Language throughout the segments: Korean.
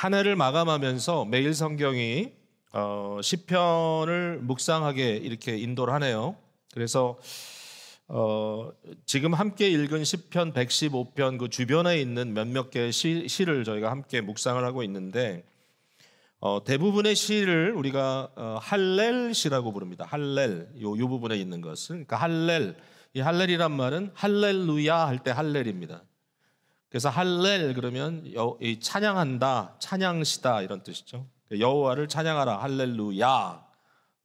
한 해를 마감하면서 매일 성경이 시편을 묵상하게 이렇게 인도를 하네요. 그래서 지금 함께 읽은 시편 115편 그 주변에 있는 몇몇 개의 시를 저희가 함께 묵상을 하고 있는데 대부분의 시를 우리가 할렐시라고 부릅니다. 할렐, 요 부분에 있는 것을. 그러니까 할렐, 이 할렐이란 말은 할렐루야 할 때 할렐입니다. 그래서 할렐 그러면 이 찬양한다, 찬양시다 이런 뜻이죠. 여호와를 찬양하라, 할렐루야.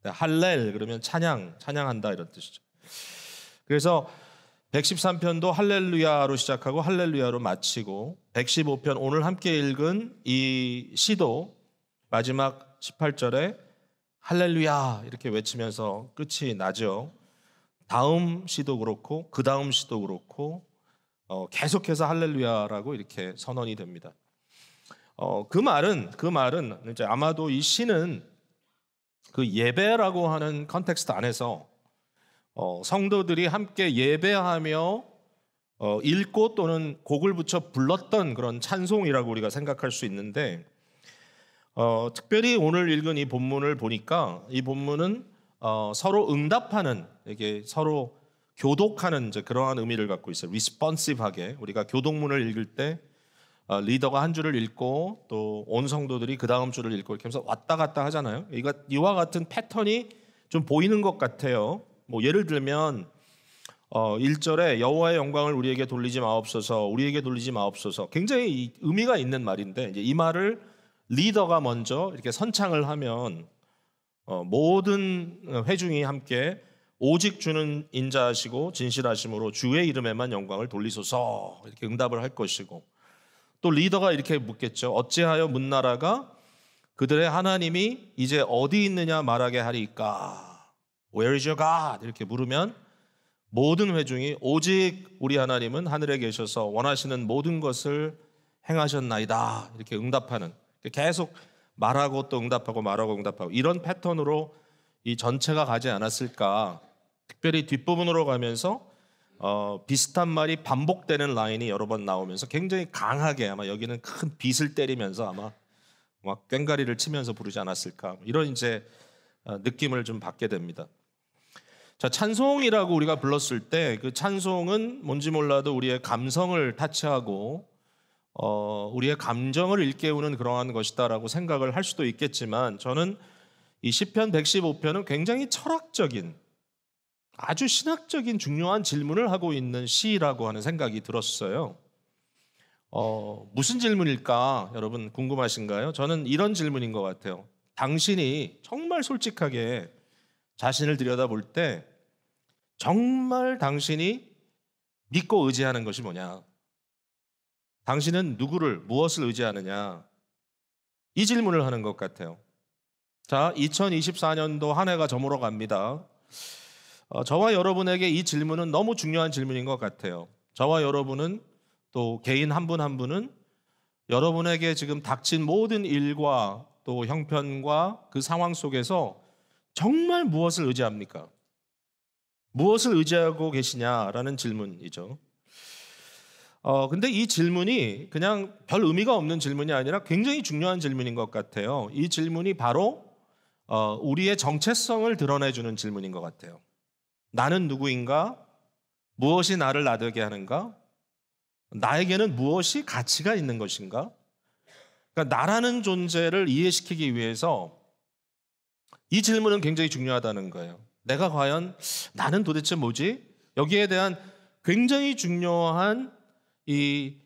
할렐 그러면 찬양한다 이런 뜻이죠. 그래서 113편도 할렐루야로 시작하고 할렐루야로 마치고 115편 오늘 함께 읽은 이 시도 마지막 18절에 할렐루야 이렇게 외치면서 끝이 나죠. 다음 시도 그렇고 그 다음 시도 그렇고 계속해서 할렐루야라고 이렇게 선언이 됩니다. 그 말은 이제 아마도 이 시는 그 예배라고 하는 컨텍스트 안에서 성도들이 함께 예배하며 읽고 또는 곡을 붙여 불렀던 그런 찬송이라고 우리가 생각할 수 있는데 특별히 오늘 읽은 이 본문을 보니까 이 본문은 서로 응답하는 이게 서로 교독하는 이제 그러한 의미를 갖고 있어요. 리스폰시브하게 우리가 교독문을 읽을 때 리더가 한 줄을 읽고 또 온 성도들이 그 다음 줄을 읽고 이렇게 하면서 왔다 갔다 하잖아요. 이와 같은 패턴이 좀 보이는 것 같아요. 뭐 예를 들면 1절에 여호와의 영광을 우리에게 돌리지 마옵소서, 우리에게 돌리지 마옵소서. 굉장히 의미가 있는 말인데 이제 이 말을 리더가 먼저 이렇게 선창을 하면 모든 회중이 함께 오직 주는 인자하시고 진실하심으로 주의 이름에만 영광을 돌리소서 이렇게 응답을 할 것이고 또 리더가 이렇게 묻겠죠. 어찌하여 문나라가 그들의 하나님이 이제 어디 있느냐 말하게 하리까? Where is your God? 이렇게 물으면 모든 회중이 오직 우리 하나님은 하늘에 계셔서 원하시는 모든 것을 행하셨나이다 이렇게 응답하는 계속 말하고 또 응답하고 말하고 응답하고 이런 패턴으로 이 전체가 가지 않았을까. 특별히 뒷부분으로 가면서 비슷한 말이 반복되는 라인이 여러 번 나오면서 굉장히 강하게 아마 여기는 큰 빗을 때리면서 아마 막 꽹가리를 치면서 부르지 않았을까. 이런 이제 느낌을 좀 받게 됩니다. 자, 찬송이라고 우리가 불렀을 때 그 찬송은 뭔지 몰라도 우리의 감성을 타치하고 우리의 감정을 일깨우는 그러한 것이다라고 생각을 할 수도 있겠지만 저는 이 시편 115편은 굉장히 철학적인 아주 신학적인 중요한 질문을 하고 있는 시라고 하는 생각이 들었어요. 무슨 질문일까? 여러분 궁금하신가요? 저는 이런 질문인 것 같아요. 당신이 정말 솔직하게 자신을 들여다볼 때 정말 당신이 믿고 의지하는 것이 뭐냐? 당신은 누구를, 무엇을 의지하느냐? 이 질문을 하는 것 같아요. 자, 2024년도 한 해가 저물어 갑니다. 저와 여러분에게 이 질문은 너무 중요한 질문인 것 같아요. 저와 여러분은 또 개인 한 분 한 분은 여러분에게 지금 닥친 모든 일과 또 형편과 그 상황 속에서 정말 무엇을 의지합니까? 무엇을 의지하고 계시냐라는 질문이죠. 근데 이 질문이 그냥 별 의미가 없는 질문이 아니라 굉장히 중요한 질문인 것 같아요. 이 질문이 바로 우리의 정체성을 드러내주는 질문인 것 같아요. 나는 누구인가? 무엇이 나를 나되게 하는가? 나에게는 무엇이 가치가 있는 것인가? 그러니까 나라는 존재를 이해시키기 위해서 이 질문은 굉장히 중요하다는 거예요. 내가 과연 나는 도대체 뭐지? 여기에 대한 굉장히 중요한 이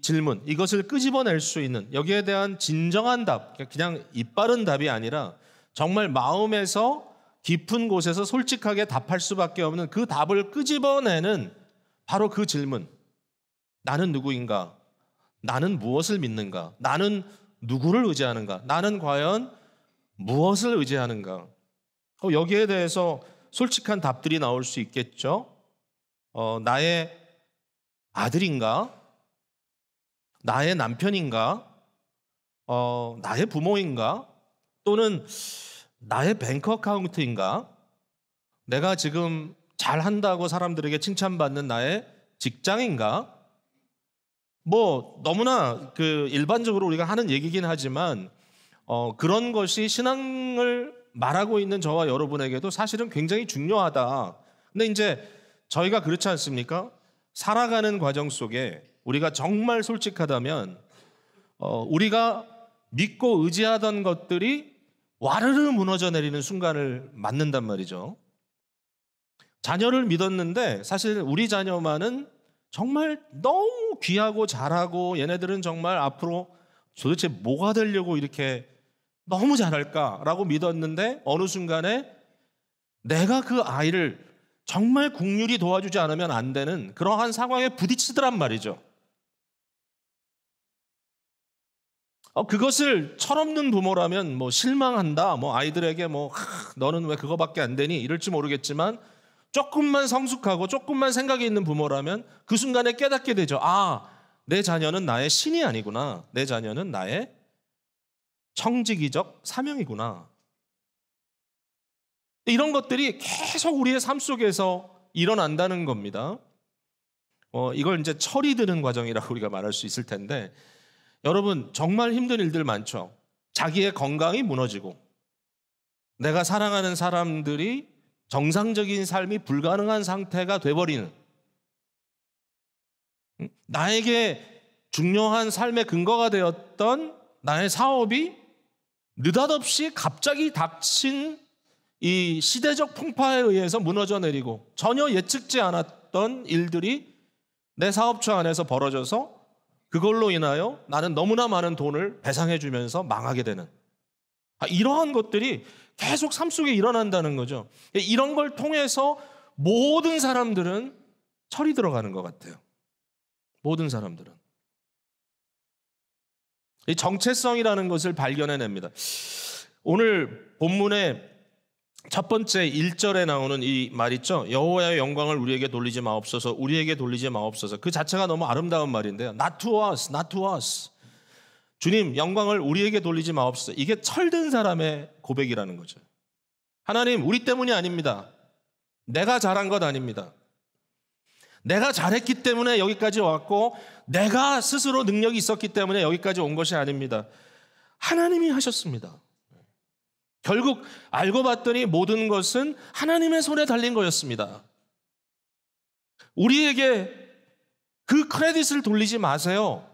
질문, 이것을 끄집어낼 수 있는 여기에 대한 진정한 답, 그냥 이빠른 답이 아니라 정말 마음에서 깊은 곳에서 솔직하게 답할 수밖에 없는 그 답을 끄집어내는 바로 그 질문. 나는 누구인가? 나는 무엇을 믿는가? 나는 누구를 의지하는가? 나는 과연 무엇을 의지하는가? 여기에 대해서 솔직한 답들이 나올 수 있겠죠. 나의 아들인가? 나의 남편인가? 나의 부모인가? 또는 나의 뱅크 어카운트인가? 내가 지금 잘한다고 사람들에게 칭찬받는 나의 직장인가? 뭐 너무나 그 일반적으로 우리가 하는 얘기긴 하지만 그런 것이 신앙을 말하고 있는 저와 여러분에게도 사실은 굉장히 중요하다. 근데 이제 저희가 그렇지 않습니까? 살아가는 과정 속에 우리가 정말 솔직하다면 우리가 믿고 의지하던 것들이 와르르 무너져 내리는 순간을 맞는단 말이죠. 자녀를 믿었는데 사실 우리 자녀만은 정말 너무 귀하고 잘하고 얘네들은 정말 앞으로 도대체 뭐가 되려고 이렇게 너무 잘할까라고 믿었는데 어느 순간에 내가 그 아이를 정말 국률이 도와주지 않으면 안 되는 그러한 상황에 부딪히더란 말이죠. 그것을 철없는 부모라면 뭐 실망한다, 뭐 아이들에게 뭐 너는 왜 그거밖에 안 되니 이럴지 모르겠지만 조금만 성숙하고 조금만 생각이 있는 부모라면 그 순간에 깨닫게 되죠. 내 자녀는 나의 신이 아니구나. 내 자녀는 나의 청지기적 사명이구나. 이런 것들이 계속 우리의 삶 속에서 일어난다는 겁니다. 이걸 이제 철이 드는 과정이라고 우리가 말할 수 있을 텐데 여러분 정말 힘든 일들 많죠. 자기의 건강이 무너지고 내가 사랑하는 사람들이 정상적인 삶이 불가능한 상태가 돼버리는 나에게 중요한 삶의 근거가 되었던 나의 사업이 느닷없이 갑자기 닥친 이 시대적 풍파에 의해서 무너져 내리고 전혀 예측지 않았던 일들이 내 사업처 안에서 벌어져서 그걸로 인하여 나는 너무나 많은 돈을 배상해 주면서 망하게 되는 이러한 것들이 계속 삶 속에 일어난다는 거죠. 이런 걸 통해서 모든 사람들은 철이 들어가는 것 같아요. 모든 사람들은. 이 정체성이라는 것을 발견해냅니다. 오늘 본문의 첫 번째 1절에 나오는 이 말 있죠. 여호와의 영광을 우리에게 돌리지 마옵소서, 우리에게 돌리지 마옵소서. 그 자체가 너무 아름다운 말인데요. Not to us, not to us. 주님, 영광을 우리에게 돌리지 마옵소서. 이게 철든 사람의 고백이라는 거죠. 하나님, 우리 때문이 아닙니다. 내가 잘한 것 아닙니다. 내가 잘했기 때문에 여기까지 왔고 내가 스스로 능력이 있었기 때문에 여기까지 온 것이 아닙니다. 하나님이 하셨습니다. 결국 알고 봤더니 모든 것은 하나님의 손에 달린 거였습니다. 우리에게 그 크레딧을 돌리지 마세요.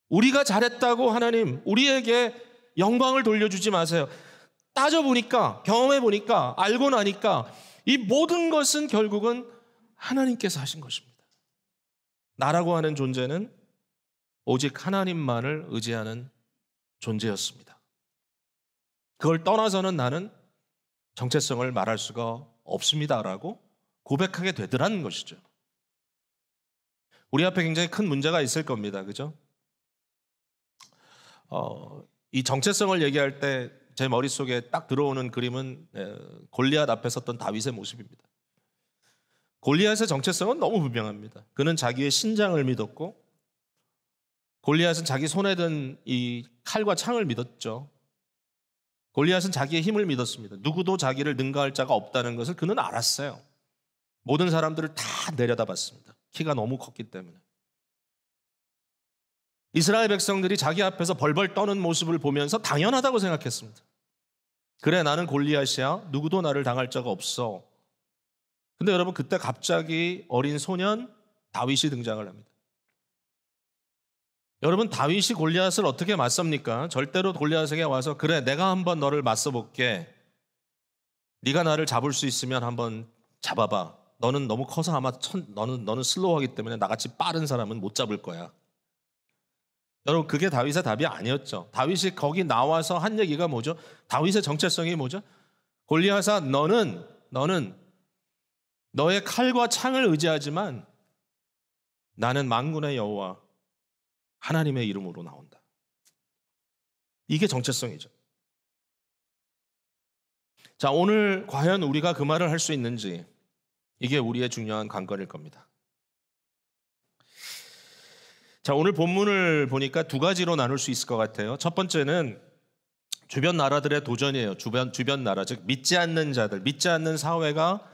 우리가 잘했다고 하나님 우리에게 영광을 돌려주지 마세요. 따져보니까 경험해보니까 알고 나니까 이 모든 것은 결국은 하나님께서 하신 것입니다. 나라고 하는 존재는 오직 하나님만을 의지하는 존재였습니다. 그걸 떠나서는 나는 정체성을 말할 수가 없습니다라고 고백하게 되더라는 것이죠. 우리 앞에 굉장히 큰 문제가 있을 겁니다. 그죠? 이 정체성을 얘기할 때 제 머릿속에 딱 들어오는 그림은 골리앗 앞에 섰던 다윗의 모습입니다. 골리앗의 정체성은 너무 분명합니다. 그는 자기의 신장을 믿었고 골리앗은 자기 손에 든 이 칼과 창을 믿었죠. 골리앗은 자기의 힘을 믿었습니다. 누구도 자기를 능가할 자가 없다는 것을 그는 알았어요. 모든 사람들을 다 내려다봤습니다. 키가 너무 컸기 때문에. 이스라엘 백성들이 자기 앞에서 벌벌 떠는 모습을 보면서 당연하다고 생각했습니다. 그래, 나는 골리앗이야. 누구도 나를 당할 자가 없어. 근데 여러분, 그때 갑자기 어린 소년 다윗이 등장을 합니다. 여러분, 다윗이 골리앗을 어떻게 맞섭니까? 절대로 골리앗에게 와서 그래, 내가 한번 너를 맞서볼게. 네가 나를 잡을 수 있으면 한번 잡아봐. 너는 너무 커서 아마 너는 슬로우하기 때문에 나같이 빠른 사람은 못 잡을 거야. 여러분, 그게 다윗의 답이 아니었죠. 다윗이 거기 나와서 한 얘기가 뭐죠? 다윗의 정체성이 뭐죠? 골리앗아, 너는 너의 칼과 창을 의지하지만 나는 만군의 여호와 하나님의 이름으로 나온다. 이게 정체성이죠. 자, 오늘 과연 우리가 그 말을 할 수 있는지 이게 우리의 중요한 관건일 겁니다. 자, 오늘 본문을 보니까 두 가지로 나눌 수 있을 것 같아요. 첫 번째는 주변 나라들의 도전이에요. 주변 나라, 즉 믿지 않는 자들, 믿지 않는 사회가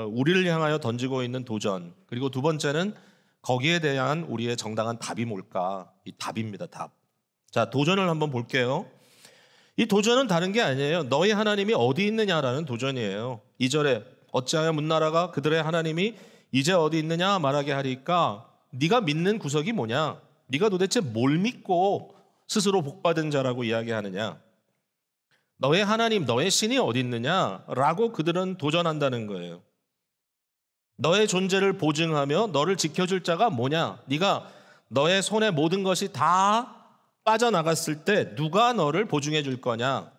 우리를 향하여 던지고 있는 도전. 그리고 두 번째는 거기에 대한 우리의 정당한 답이 뭘까? 이 답입니다. 답. 자, 도전을 한번 볼게요. 이 도전은 다른 게 아니에요. 너희 하나님이 어디 있느냐라는 도전이에요. 2절에 어찌하여 문나라가 그들의 하나님이 이제 어디 있느냐 말하게 하리까 네가 믿는 구석이 뭐냐? 네가 도대체 뭘 믿고 스스로 복받은 자라고 이야기하느냐? 너의 하나님, 너의 신이 어디 있느냐라고 그들은 도전한다는 거예요. 너의 존재를 보증하며 너를 지켜줄 자가 뭐냐? 네가 너의 손에 모든 것이 다 빠져나갔을 때 누가 너를 보증해 줄 거냐?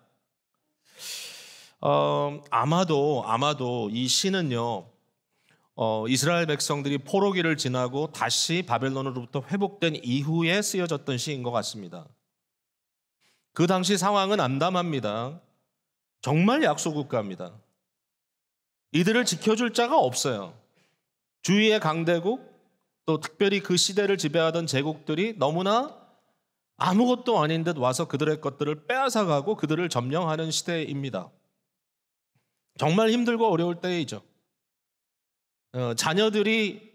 아마도 이 시는요, 이스라엘 백성들이 포로기를 지나고 다시 바벨론으로부터 회복된 이후에 쓰여졌던 시인 것 같습니다. 그 당시 상황은 암담합니다. 정말 약소국가입니다. 이들을 지켜줄 자가 없어요. 주위의 강대국, 또 특별히 그 시대를 지배하던 제국들이 너무나 아무것도 아닌 듯 와서 그들의 것들을 빼앗아가고 그들을 점령하는 시대입니다. 정말 힘들고 어려울 때이죠. 자녀들이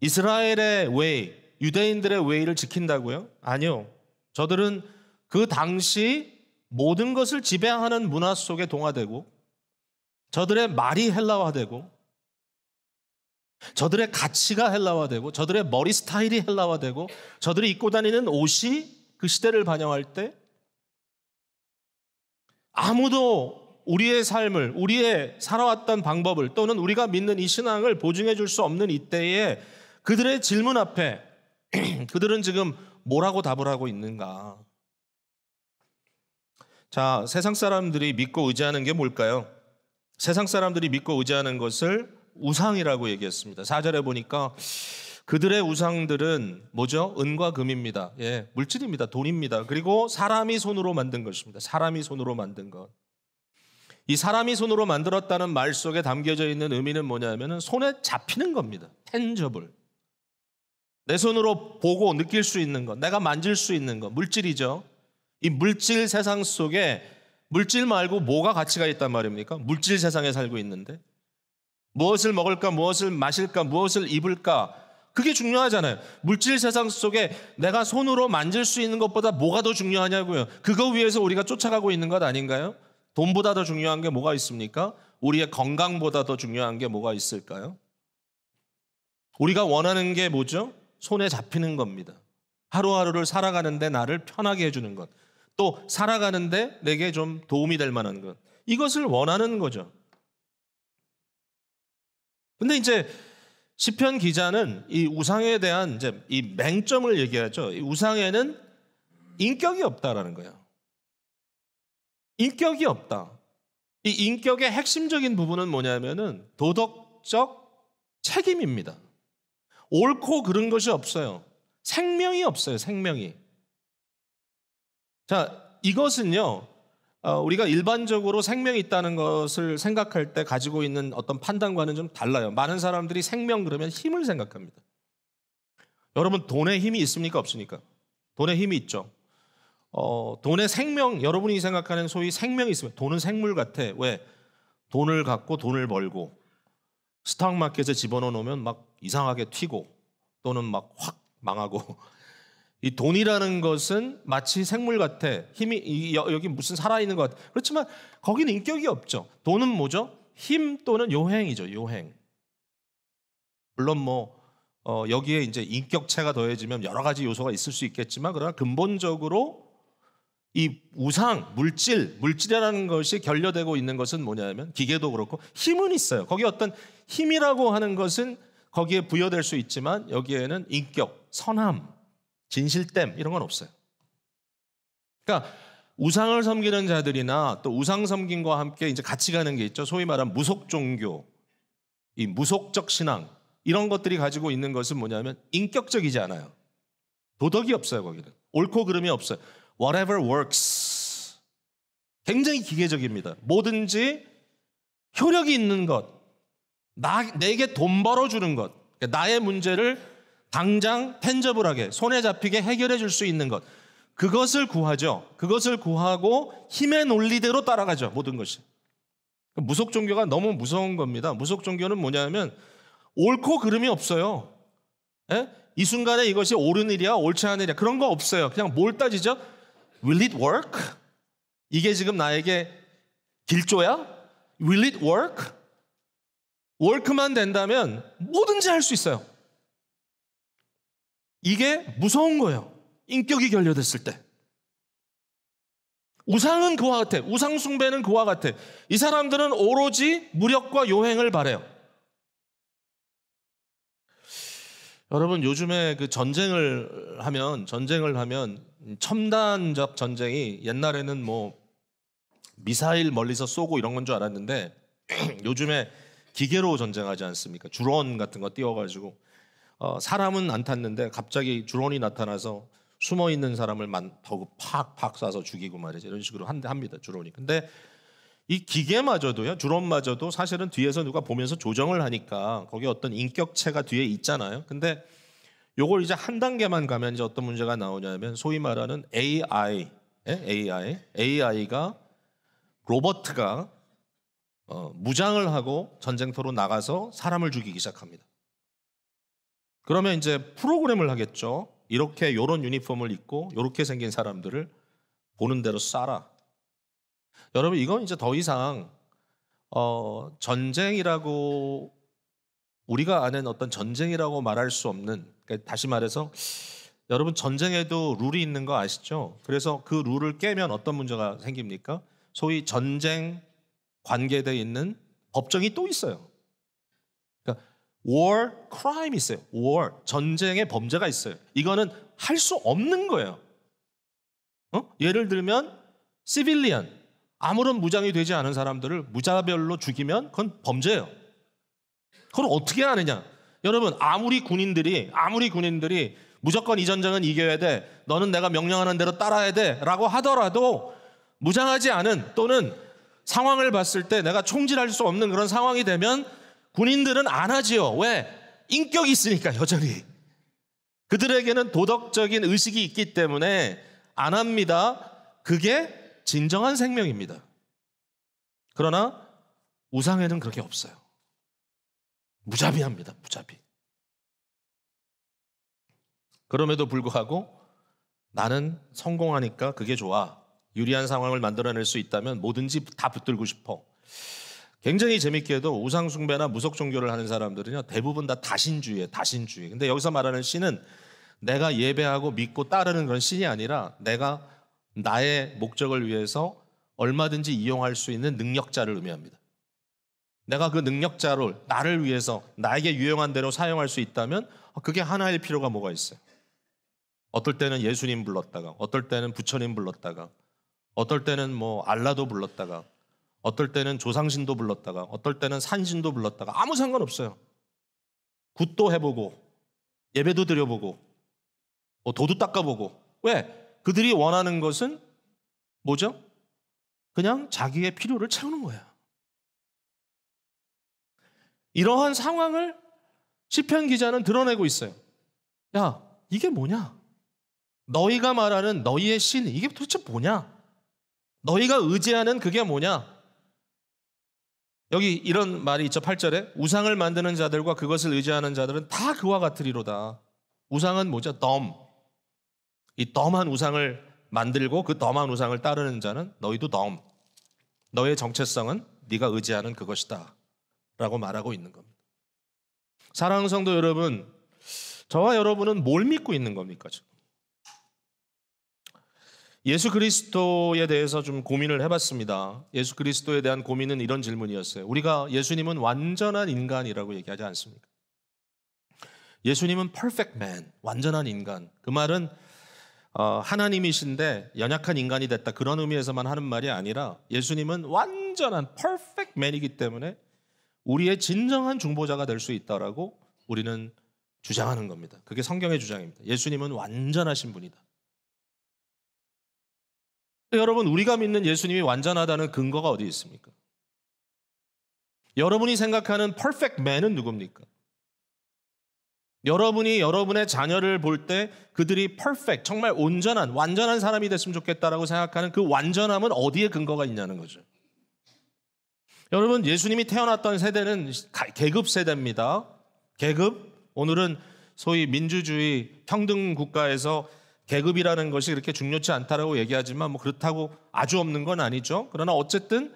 이스라엘의 웨이, 유대인들의 웨이를 지킨다고요? 아니요. 저들은 그 당시 모든 것을 지배하는 문화 속에 동화되고 저들의 말이 헬라화되고 저들의 가치가 헬라화되고 저들의 머리 스타일이 헬라화되고 저들이 입고 다니는 옷이 그 시대를 반영할 때 아무도 우리의 삶을, 우리의 살아왔던 방법을 또는 우리가 믿는 이 신앙을 보증해 줄 수 없는 이때에 그들의 질문 앞에 그들은 지금 뭐라고 답을 하고 있는가? 자, 세상 사람들이 믿고 의지하는 게 뭘까요? 세상 사람들이 믿고 의지하는 것을 우상이라고 얘기했습니다. 4절에 보니까 그들의 우상들은 뭐죠? 은과 금입니다. 예, 물질입니다. 돈입니다. 그리고 사람이 손으로 만든 것입니다. 사람이 손으로 만든 것. 이 사람이 손으로 만들었다는 말 속에 담겨져 있는 의미는 뭐냐면은 손에 잡히는 겁니다. 텐저블. 내 손으로 보고 느낄 수 있는 것, 내가 만질 수 있는 것, 물질이죠. 이 물질 세상 속에 물질 말고 뭐가 가치가 있단 말입니까? 물질 세상에 살고 있는데 무엇을 먹을까, 무엇을 마실까, 무엇을 입을까 그게 중요하잖아요. 물질 세상 속에 내가 손으로 만질 수 있는 것보다 뭐가 더 중요하냐고요. 그거 위해서 우리가 쫓아가고 있는 것 아닌가요? 돈보다 더 중요한 게 뭐가 있습니까? 우리의 건강보다 더 중요한 게 뭐가 있을까요? 우리가 원하는 게 뭐죠? 손에 잡히는 겁니다. 하루하루를 살아가는데 나를 편하게 해주는 것, 또 살아가는데 내게 좀 도움이 될 만한 것, 이것을 원하는 거죠. 근데 이제 시편 기자는 이 우상에 대한 이제 이 맹점을 얘기하죠. 이 우상에는 인격이 없다라는 거예요. 인격이 없다. 이 인격의 핵심적인 부분은 뭐냐면은 도덕적 책임입니다. 옳고 그른 것이 없어요. 생명이 없어요. 생명이. 자, 이것은요, 우리가 일반적으로 생명이 있다는 것을 생각할 때 가지고 있는 어떤 판단과는 좀 달라요. 많은 사람들이 생명 그러면 힘을 생각합니다. 여러분, 돈에 힘이 있습니까? 없습니까? 돈에 힘이 있죠. 돈의 생명, 여러분이 생각하는 소위 생명이 있으면 돈은 생물 같아. 왜? 돈을 갖고 돈을 벌고 스탁마켓에 집어넣으면 막 이상하게 튀고 또는 막 확 망하고 이 돈이라는 것은 마치 생물 같아. 힘이 여기 무슨 살아있는 것 같아. 그렇지만 거기는 인격이 없죠. 돈은 뭐죠? 힘 또는 요행이죠. 요행. 물론 여기에 이제 인격체가 더해지면 여러 가지 요소가 있을 수 있겠지만 그러나 근본적으로 이 우상, 물질이라는 것이 결여되고 있는 것은 뭐냐면 기계도 그렇고 힘은 있어요. 거기 어떤 힘이라고 하는 것은 거기에 부여될 수 있지만 여기에는 인격, 선함, 진실됨 이런 건 없어요. 그러니까 우상을 섬기는 자들이나 또 우상 섬김과 함께 이제 같이 가는 게 있죠. 소위 말하는 무속 종교, 이 무속적 신앙 이런 것들이 가지고 있는 것은 뭐냐면 인격적이지 않아요. 도덕이 없어요. 거기는 옳고 그름이 없어요. Whatever works. 굉장히 기계적입니다. 뭐든지 효력이 있는 것, 내게 돈 벌어주는 것, 그러니까 나의 문제를 당장 텐저블하게 손에 잡히게 해결해 줄 수 있는 것, 그것을 구하죠. 그것을 구하고 힘의 논리대로 따라가죠. 모든 것이. 무속 종교가 너무 무서운 겁니다. 무속 종교는 뭐냐면 옳고 그름이 없어요. 예? 이 순간에 이것이 옳은 일이야, 옳지 않은 일이야, 그런 거 없어요. 그냥 뭘 따지죠? Will it work? 이게 지금 나에게 길조야? Will it work? work만 된다면 뭐든지 할 수 있어요. 이게 무서운 거예요. 인격이 결여됐을 때. 우상은 그와 같아. 우상 숭배는 그와 같아. 이 사람들은 오로지 무력과 요행을 바라요. 여러분, 요즘에 그 전쟁을 하면 첨단적 전쟁이 옛날에는 뭐 미사일 멀리서 쏘고 이런 건 줄 알았는데 요즘에 기계로 전쟁하지 않습니까? 드론 같은 거 띄워가지고 사람은 안 탔는데 갑자기 드론이 나타나서 숨어 있는 사람을 팍팍 쏴서 죽이고 말이죠. 이런 식으로 합니다. 드론이. 근데 이 기계마저도요, 드론마저도 사실은 뒤에서 누가 보면서 조정을 하니까 거기에 어떤 인격체가 뒤에 있잖아요. 근데 요걸 이제 한 단계만 가면 이제 어떤 문제가 나오냐면 소위 말하는 AI가 로버트가 무장을 하고 전쟁터로 나가서 사람을 죽이기 시작합니다. 그러면 이제 프로그램을 하겠죠. 이렇게 요런 유니폼을 입고 요렇게 생긴 사람들을 보는 대로 쏴라. 여러분, 이건 이제 더 이상 전쟁이라고 우리가 아는 어떤 전쟁이라고 말할 수 없는, 그러니까 다시 말해서 여러분, 전쟁에도 룰이 있는 거 아시죠? 그래서 그 룰을 깨면 어떤 문제가 생깁니까? 소위 전쟁 관계되어 있는 법정이 또 있어요. 그러니까 war crime 있어요. war, 전쟁의 범죄가 있어요. 이거는 할 수 없는 거예요. 예를 들면 civilian, 아무런 무장이 되지 않은 사람들을 무자별로 죽이면 그건 범죄예요. 그걸 어떻게 하느냐? 여러분, 아무리 군인들이 무조건 이 전쟁은 이겨야 돼, 너는 내가 명령하는 대로 따라야 돼 라고 하더라도 무장하지 않은, 또는 상황을 봤을 때 내가 총질할 수 없는 그런 상황이 되면 군인들은 안 하지요. 왜? 인격이 있으니까. 여전히 그들에게는 도덕적인 의식이 있기 때문에 안 합니다. 그게 진정한 생명입니다. 그러나 우상에는 그렇게 없어요. 무자비합니다. 무자비. 그럼에도 불구하고 나는 성공하니까 그게 좋아, 유리한 상황을 만들어낼 수 있다면 뭐든지 다 붙들고 싶어. 굉장히 재밌게도 우상 숭배나 무속 종교를 하는 사람들은요, 대부분 다 다신주의예요. 다신주의. 근데 여기서 말하는 신은 내가 예배하고 믿고 따르는 그런 신이 아니라 내가 나의 목적을 위해서 얼마든지 이용할 수 있는 능력자를 의미합니다. 내가 그 능력자를 나를 위해서 나에게 유용한 대로 사용할 수 있다면 그게 하나일 필요가 뭐가 있어요? 어떨 때는 예수님 불렀다가, 어떨 때는 부처님 불렀다가, 어떨 때는 뭐 알라도 불렀다가, 어떨 때는 조상신도 불렀다가, 어떨 때는 산신도 불렀다가, 아무 상관없어요. 굿도 해보고 예배도 드려보고 도도 닦아보고. 왜? 그들이 원하는 것은 뭐죠? 그냥 자기의 필요를 채우는 거예요. 이러한 상황을 시편 기자는 드러내고 있어요. 야, 이게 뭐냐? 너희가 말하는 너희의 신, 이게 도대체 뭐냐? 너희가 의지하는 그게 뭐냐? 여기 이런 말이 있죠. 8절에 우상을 만드는 자들과 그것을 의지하는 자들은 다 그와 같으리로다. 우상은 뭐죠? 이 덤한 우상을 만들고 그 덤한 우상을 따르는 자는 너희도 덤. 너의 정체성은 네가 의지하는 그것이다 라고 말하고 있는 겁니다. 사랑하는 성도 여러분, 저와 여러분은 뭘 믿고 있는 겁니까? 지금? 예수 그리스도에 대해서 좀 고민을 해봤습니다. 예수 그리스도에 대한 고민은 이런 질문이었어요. 우리가 예수님은 완전한 인간이라고 얘기하지 않습니까? 예수님은 perfect man, 완전한 인간. 그 말은 하나님이신데 연약한 인간이 됐다, 그런 의미에서만 하는 말이 아니라 예수님은 완전한 perfect man이기 때문에 우리의 진정한 중보자가 될 수 있다라고 우리는 주장하는 겁니다. 그게 성경의 주장입니다. 예수님은 완전하신 분이다. 여러분, 우리가 믿는 예수님이 완전하다는 근거가 어디 있습니까? 여러분이 생각하는 perfect man은 누굽니까? 여러분이 여러분의 자녀를 볼 때 그들이 perfect, 정말 온전한, 완전한 사람이 됐으면 좋겠다라고 생각하는 그 완전함은 어디에 근거가 있냐는 거죠. 여러분, 예수님이 태어났던 세대는 계급 세대입니다. 계급. 오늘은 소위 민주주의 평등 국가에서 계급이라는 것이 그렇게 중요치 않다라고 얘기하지만 뭐 그렇다고 아주 없는 건 아니죠. 그러나 어쨌든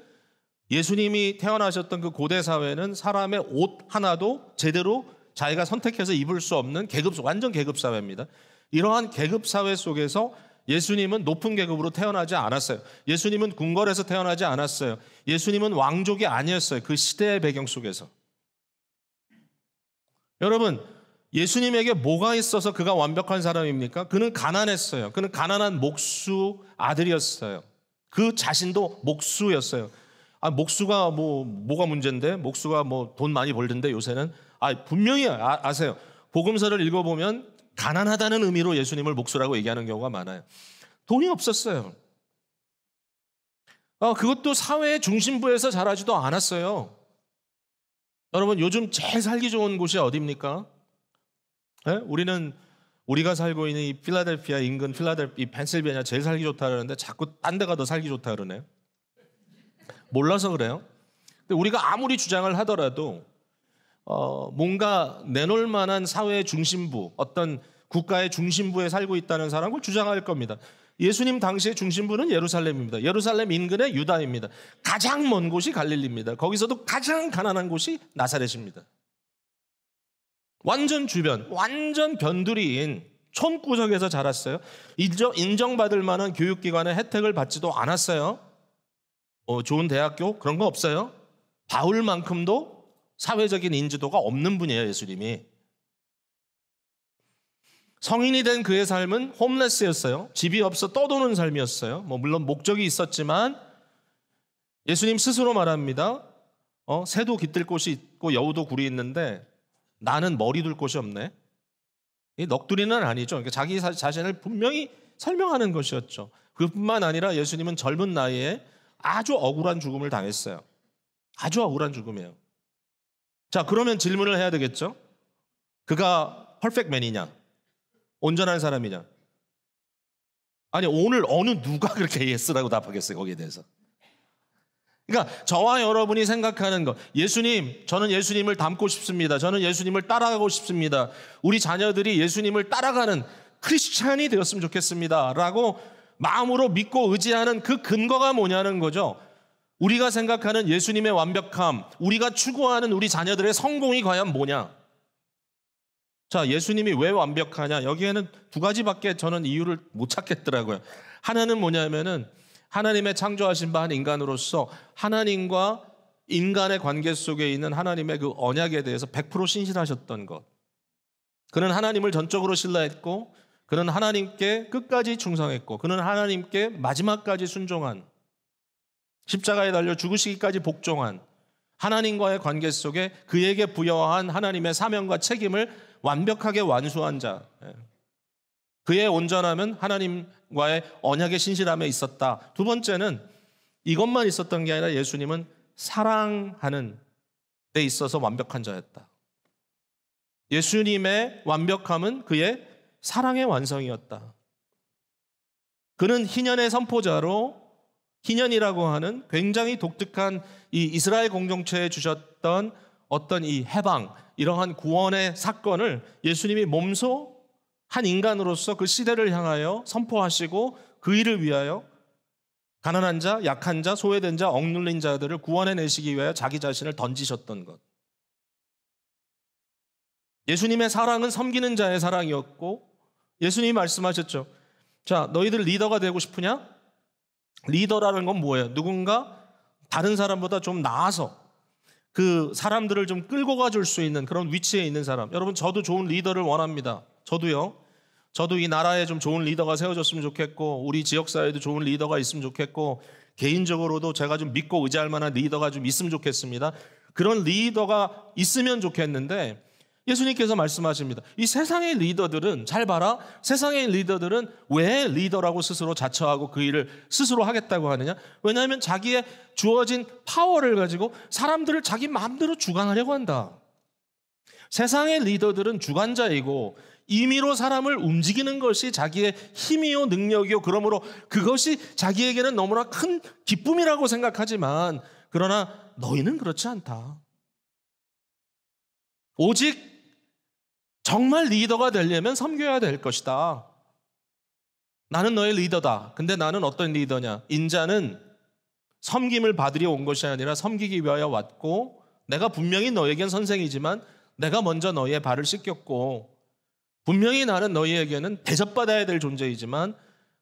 예수님이 태어나셨던 그 고대 사회는 사람의 옷 하나도 제대로 자기가 선택해서 입을 수 없는 완전 계급 사회입니다. 이러한 계급 사회 속에서 예수님은 높은 계급으로 태어나지 않았어요. 예수님은 궁궐에서 태어나지 않았어요. 예수님은 왕족이 아니었어요. 그 시대의 배경 속에서. 여러분, 예수님에게 뭐가 있어서 그가 완벽한 사람입니까? 그는 가난했어요. 그는 가난한 목수 아들이었어요. 그 자신도 목수였어요. 목수가 뭐가 문제인데? 목수가 뭐 돈 많이 벌던데 요새는? 분명히 아세요. 복음서를 읽어보면 가난하다는 의미로 예수님을 목수라고 얘기하는 경우가 많아요. 돈이 없었어요. 그것도 사회의 중심부에서 자라지도 않았어요. 여러분, 요즘 제일 살기 좋은 곳이 어디입니까? 네? 우리가 살고 있는 이 필라델피아 인근 이 펜실베니아 제일 살기 좋다 그러는데 자꾸 딴 데가 더 살기 좋다 그러네요. 몰라서 그래요. 근데 우리가 아무리 주장을 하더라도 뭔가 내놓을 만한 사회의 중심부, 어떤 국가의 중심부에 살고 있다는 사람을 주장할 겁니다. 예수님 당시의 중심부는 예루살렘입니다. 예루살렘 인근의 유다입니다. 가장 먼 곳이 갈릴리입니다. 거기서도 가장 가난한 곳이 나사렛입니다. 완전 주변, 완전 변두리인 촌구석에서 자랐어요. 인정받을 만한 교육기관의 혜택을 받지도 않았어요. 좋은 대학교 그런 거 없어요. 바울만큼도 사회적인 인지도가 없는 분이에요, 예수님이. 성인이 된 그의 삶은 홈레스였어요. 집이 없어 떠도는 삶이었어요. 물론 목적이 있었지만 예수님 스스로 말합니다. 새도 깃들 곳이 있고 여우도 굴이 있는데 나는 머리 둘 곳이 없네. 이 넋두리는 아니죠. 그러니까 자기 자신을 분명히 설명하는 것이었죠. 그뿐만 아니라 예수님은 젊은 나이에 아주 억울한 죽음을 당했어요. 아주 억울한 죽음이에요. 자, 그러면 질문을 해야 되겠죠. 그가 퍼펙트맨이냐? 온전한 사람이냐? 아니, 오늘 어느 누가 그렇게 예스라고 답하겠어요, 거기에 대해서. 그러니까 저와 여러분이 생각하는 것, 예수님, 저는 예수님을 닮고 싶습니다. 저는 예수님을 따라가고 싶습니다. 우리 자녀들이 예수님을 따라가는 크리스찬이 되었으면 좋겠습니다 라고 마음으로 믿고 의지하는 그 근거가 뭐냐는 거죠. 우리가 생각하는 예수님의 완벽함, 우리가 추구하는 우리 자녀들의 성공이 과연 뭐냐? 자, 예수님이 왜 완벽하냐? 여기에는 두 가지밖에 저는 이유를 못 찾겠더라고요. 하나는 뭐냐면은 하나님의 창조하신 바 한 인간으로서 하나님과 인간의 관계 속에 있는 하나님의 그 언약에 대해서 100% 신실하셨던 것. 그는 하나님을 전적으로 신뢰했고 그는 하나님께 끝까지 충성했고 그는 하나님께 마지막까지 순종한, 십자가에 달려 죽으시기까지 복종한 하나님과의 관계 속에 그에게 부여한 하나님의 사명과 책임을 완벽하게 완수한 자. 그의 온전함은 하나님과의 언약의 신실함에 있었다. 두 번째는 이것만 있었던 게 아니라 예수님은 사랑하는 데 있어서 완벽한 자였다. 예수님의 완벽함은 그의 사랑의 완성이었다. 그는 희년의 선포자로 희년이라고 하는 굉장히 독특한 이 이스라엘 공동체에 주셨던 어떤 이 해방, 이러한 구원의 사건을 예수님이 몸소 한 인간으로서 그 시대를 향하여 선포하시고 그 일을 위하여 가난한 자, 약한 자, 소외된 자, 억눌린 자들을 구원해내시기 위하여 자기 자신을 던지셨던 것. 예수님의 사랑은 섬기는 자의 사랑이었고 예수님이 말씀하셨죠. 자, 너희들 리더가 되고 싶으냐? 리더라는 건 뭐예요? 누군가 다른 사람보다 좀 나아서 그 사람들을 좀 끌고 가줄 수 있는 그런 위치에 있는 사람. 여러분, 저도 좋은 리더를 원합니다. 저도 이 나라에 좀 좋은 리더가 세워졌으면 좋겠고 우리 지역사회에도 좋은 리더가 있으면 좋겠고 개인적으로도 제가 좀 믿고 의지할 만한 리더가 좀 있으면 좋겠습니다. 그런 리더가 있으면 좋겠는데 예수님께서 말씀하십니다. 이 세상의 리더들은, 잘 봐라, 세상의 리더들은 왜 리더라고 스스로 자처하고 그 일을 스스로 하겠다고 하느냐? 왜냐하면 자기의 주어진 파워를 가지고 사람들을 자기 마음대로 주관하려고 한다. 세상의 리더들은 주관자이고 임의로 사람을 움직이는 것이 자기의 힘이요 능력이요, 그러므로 그것이 자기에게는 너무나 큰 기쁨이라고 생각하지만 그러나 너희는 그렇지 않다. 오직 정말 리더가 되려면 섬겨야 될 것이다. 나는 너의 리더다. 근데 나는 어떤 리더냐? 인자는 섬김을 받으려 온 것이 아니라 섬기기 위하여 왔고, 내가 분명히 너에겐 선생이지만 내가 먼저 너희의 발을 씻겼고, 분명히 나는 너희에게는 대접받아야 될 존재이지만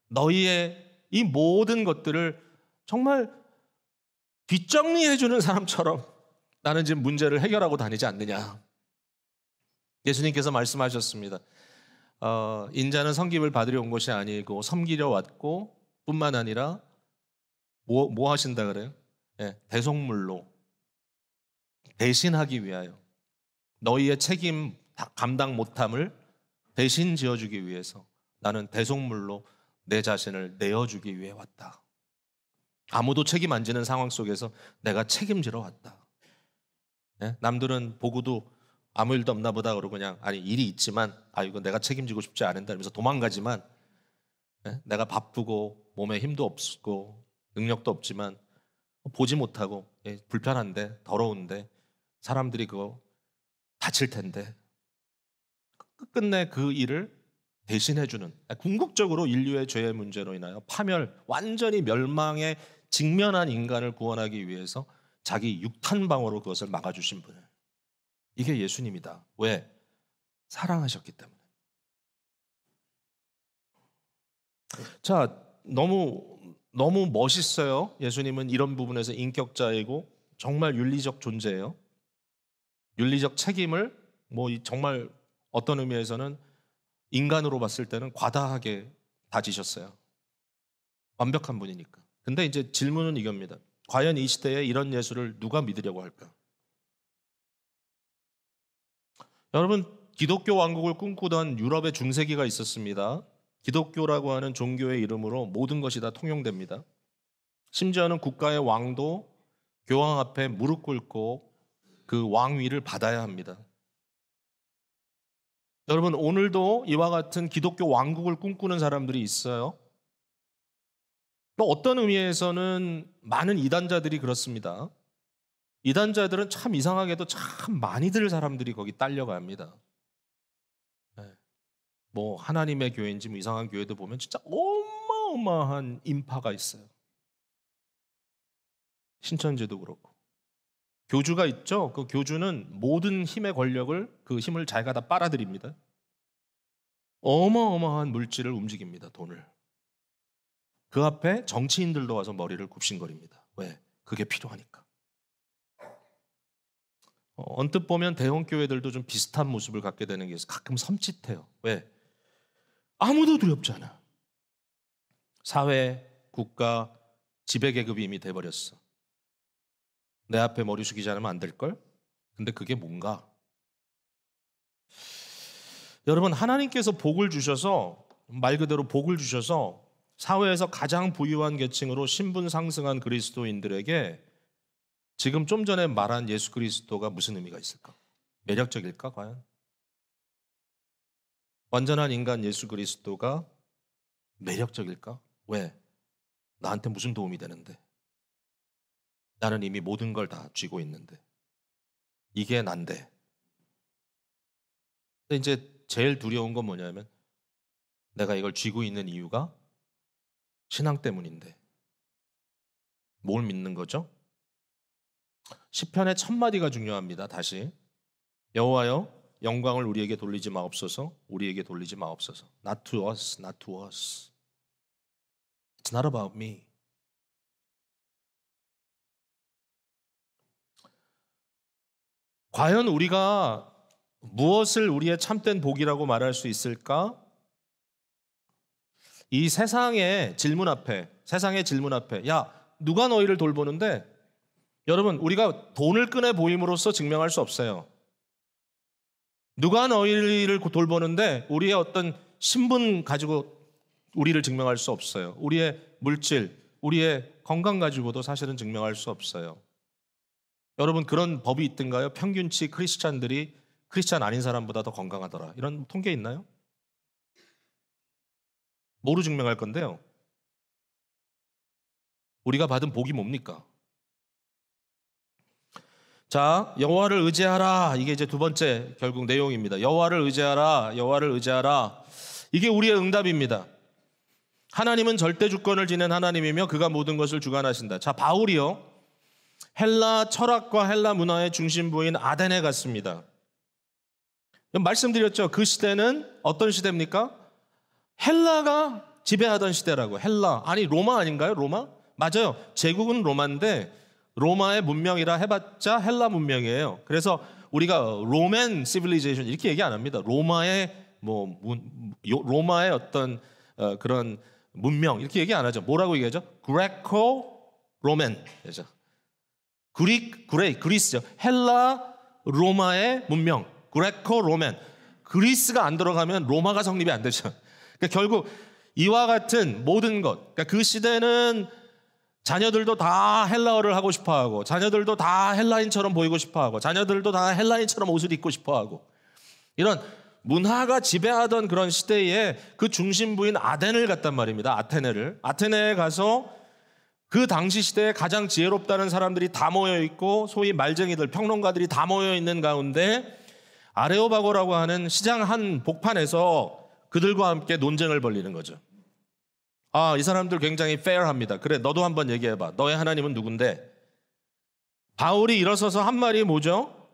너희의 이 모든 것들을 정말 뒷정리해주는 사람처럼 나는 지금 문제를 해결하고 다니지 않느냐. 예수님께서 말씀하셨습니다. 인자는 섬김을 받으려 온 것이 아니고 섬기려 왔고, 뿐만 아니라 뭐 하신다 그래요? 대속물로 대신하기 위하여 너희의 책임 감당 못함을 대신 지어주기 위해서 나는 대속물로 내 자신을 내어주기 위해 왔다. 아무도 책임 안 지는 상황 속에서 내가 책임지러 왔다. 남들은 보고도 아무 일도 없나 보다 그러고 그냥 아니 일이 있지만 이거 내가 책임지고 싶지 않은다 이러면서 도망가지만, 내가 바쁘고 몸에 힘도 없고 능력도 없지만 보지 못하고 불편한데 더러운데 사람들이 그거 다칠 텐데 끝끝내 그 일을 대신해주는, 궁극적으로 인류의 죄의 문제로 인하여 파멸, 완전히 멸망에 직면한 인간을 구원하기 위해서 자기 육탄방어로 그것을 막아주신 분을, 이게 예수님이다. 왜? 사랑하셨기 때문에. 자, 너무 멋있어요. 예수님은 이런 부분에서 인격자이고 정말 윤리적 존재예요. 윤리적 책임을 정말 어떤 의미에서는 인간으로 봤을 때는 과다하게 다 지셨어요. 완벽한 분이니까. 근데 이제 질문은 이겁니다. 과연 이 시대에 이런 예수를 누가 믿으려고 할까? 여러분, 기독교 왕국을 꿈꾸던 유럽의 중세기가 있었습니다. 기독교라고 하는 종교의 이름으로 모든 것이 다 통용됩니다. 심지어는 국가의 왕도 교황 앞에 무릎 꿇고 그 왕위를 받아야 합니다. 여러분, 오늘도 이와 같은 기독교 왕국을 꿈꾸는 사람들이 있어요. 또 어떤 의미에서는 많은 이단자들이 그렇습니다. 이단자들은 참 이상하게도 참 많이들 사람들이 거기 딸려갑니다. 하나님의 교회인지 이상한 교회도 보면 진짜 어마어마한 인파가 있어요. 신천지도 그렇고. 교주가 있죠. 그 교주는 모든 힘의 권력을, 그 힘을 자기가 다 빨아들입니다. 어마어마한 물질을 움직입니다. 돈을. 그 앞에 정치인들도 와서 머리를 굽신거립니다. 왜? 그게 필요하니까. 언뜻 보면 대형 교회들도 좀 비슷한 모습을 갖게 되는 게 있어요. 가끔 섬찟해요. 왜? 아무도 두렵지 않아. 사회, 국가, 지배계급이 이미 돼버렸어. 내 앞에 머리 숙이지 않으면 안 될걸? 근데 그게 뭔가? 여러분, 하나님께서 복을 주셔서, 말 그대로 복을 주셔서 사회에서 가장 부유한 계층으로 신분 상승한 그리스도인들에게 지금 좀 전에 말한 예수 그리스도가 무슨 의미가 있을까? 매력적일까 과연? 완전한 인간 예수 그리스도가 매력적일까? 왜? 나한테 무슨 도움이 되는데? 나는 이미 모든 걸 다 쥐고 있는데. 이게 난데. 근데 이제 제일 두려운 건 뭐냐면 내가 이걸 쥐고 있는 이유가 신앙 때문인데. 뭘 믿는 거죠? 시편의 1000마디가 중요합니다. 다시. 여호와여, 영광을 우리에게 돌리지 마옵소서. 우리에게 돌리지 마옵소서. Not to us, not to us. It's not about me. 과연 우리가 무엇을 우리의 참된 복이라고 말할 수 있을까? 이 세상의 질문 앞에, 야, 누가 너희를 돌보는데? 여러분, 우리가 돈을 꺼내 보임으로써 증명할 수 없어요. 누가 너희를 돌보는데 우리의 어떤 신분 가지고 우리를 증명할 수 없어요. 우리의 물질, 우리의 건강 가지고도 사실은 증명할 수 없어요. 여러분, 그런 법이 있던가요? 평균치 크리스찬들이 크리스찬 아닌 사람보다 더 건강하더라. 이런 통계 있나요? 뭐로 증명할 건데요? 우리가 받은 복이 뭡니까? 자, 여호와를 의지하라. 이게 이제 두 번째 결국 내용입니다. 여호와를 의지하라. 여호와를 의지하라. 이게 우리의 응답입니다. 하나님은 절대 주권을 지닌 하나님이며 그가 모든 것을 주관하신다. 자, 바울이요, 헬라 철학과 헬라 문화의 중심부인 아덴에 갔습니다. 말씀드렸죠. 그 시대는 어떤 시대입니까? 헬라가 지배하던 시대라고. 헬라, 아니 로마 아닌가요? 로마? 맞아요. 제국은 로마인데 로마의 문명이라 해봤자 헬라 문명이에요. 그래서 우리가 로맨 시빌리제이션 이렇게 얘기 안 합니다. 로마의 로마의 어떤 그런 문명 이렇게 얘기 안 하죠. 뭐라고 얘기하죠? 그레코 로맨. 그죠? 그리스죠. 헬라 로마의 문명. 그레코 로맨. 그리스가 안 들어가면 로마가 성립이 안 되죠. 그러니까 결국 이와 같은 모든 것. 그러니까 그 시대는 자녀들도 다 헬라어를 하고 싶어하고, 자녀들도 다 헬라인처럼 보이고 싶어하고, 자녀들도 다 헬라인처럼 옷을 입고 싶어하고, 이런 문화가 지배하던 그런 시대에 그 중심부인 아덴을 갔단 말입니다. 아테네에 가서 그 당시 시대에 가장 지혜롭다는 사람들이 다 모여 있고, 소위 말쟁이들, 평론가들이 다 모여 있는 가운데 아레오바고라고 하는 시장 한 복판에서 그들과 함께 논쟁을 벌이는 거죠. 아, 이 사람들 굉장히 fair합니다. 그래, 너도 한번 얘기해봐. 너의 하나님은 누군데? 바울이 일어서서 한 말이 뭐죠?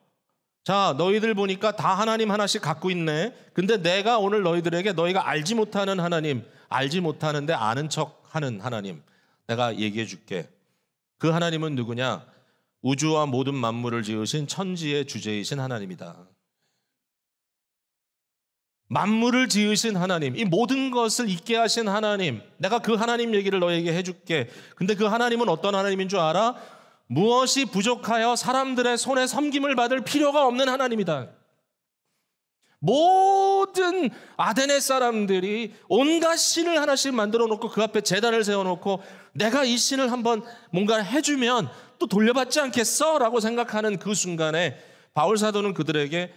자, 너희들 보니까 다 하나님 하나씩 갖고 있네. 근데 내가 오늘 너희들에게 너희가 알지 못하는 하나님, 알지 못하는데 아는 척하는 하나님, 내가 얘기해 줄게. 그 하나님은 누구냐? 우주와 모든 만물을 지으신 천지의 주제이신 하나님이다. 만물을 지으신 하나님, 이 모든 것을 있게 하신 하나님, 내가 그 하나님 얘기를 너에게 해줄게. 근데 그 하나님은 어떤 하나님인 줄 알아? 무엇이 부족하여 사람들의 손에 섬김을 받을 필요가 없는 하나님이다. 모든 아데네 사람들이 온갖 신을 하나씩 만들어 놓고 그 앞에 제단을 세워놓고 내가 이 신을 한번 뭔가를 해주면 또 돌려받지 않겠어? 라고 생각하는 그 순간에 바울 사도는 그들에게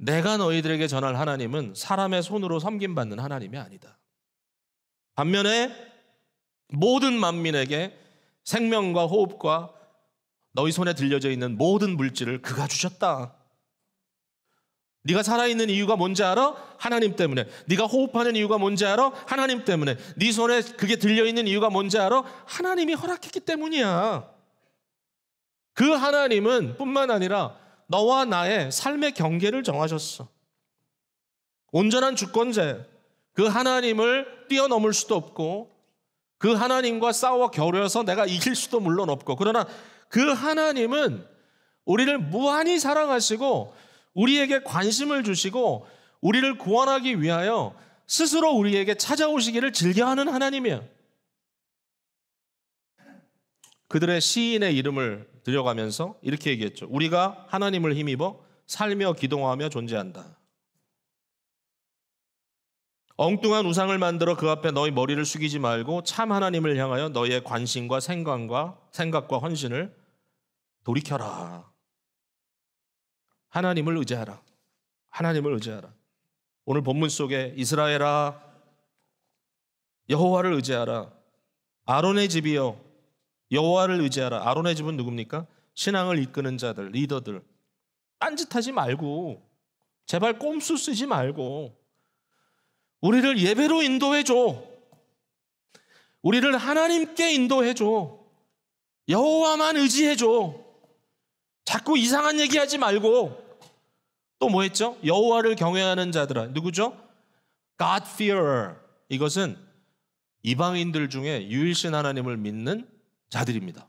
내가 너희들에게 전할 하나님은 사람의 손으로 섬김받는 하나님이 아니다. 반면에 모든 만민에게 생명과 호흡과 너희 손에 들려져 있는 모든 물질을 그가 주셨다. 네가 살아있는 이유가 뭔지 알아? 하나님 때문에. 네가 호흡하는 이유가 뭔지 알아? 하나님 때문에. 네 손에 그게 들려있는 이유가 뭔지 알아? 하나님이 허락했기 때문이야. 그 하나님은 뿐만 아니라 너와 나의 삶의 경계를 정하셨어. 온전한 주권자, 그 하나님을 뛰어넘을 수도 없고 그 하나님과 싸워 겨루어서 내가 이길 수도 물론 없고, 그러나 그 하나님은 우리를 무한히 사랑하시고 우리에게 관심을 주시고 우리를 구원하기 위하여 스스로 우리에게 찾아오시기를 즐겨하는 하나님이야. 그들의 시인의 이름을 들여가면서 이렇게 얘기했죠. 우리가 하나님을 힘입어 살며 기도하며 존재한다. 엉뚱한 우상을 만들어 그 앞에 너희 머리를 숙이지 말고 참 하나님을 향하여 너희의 관심과 생각과 헌신을 돌이켜라. 하나님을 의지하라. 하나님을 의지하라. 오늘 본문 속에 이스라엘아 여호와를 의지하라. 아론의 집이여 여호와를 의지하라. 아론의 집은 누굽니까? 신앙을 이끄는 자들, 리더들. 딴짓하지 말고 제발 꼼수 쓰지 말고 우리를 예배로 인도해줘. 우리를 하나님께 인도해줘. 여호와만 의지해줘. 자꾸 이상한 얘기하지 말고. 또 뭐 했죠? 여호와를 경외하는 자들아. 누구죠? God fearer. 이것은 이방인들 중에 유일신 하나님을 믿는 자들입니다.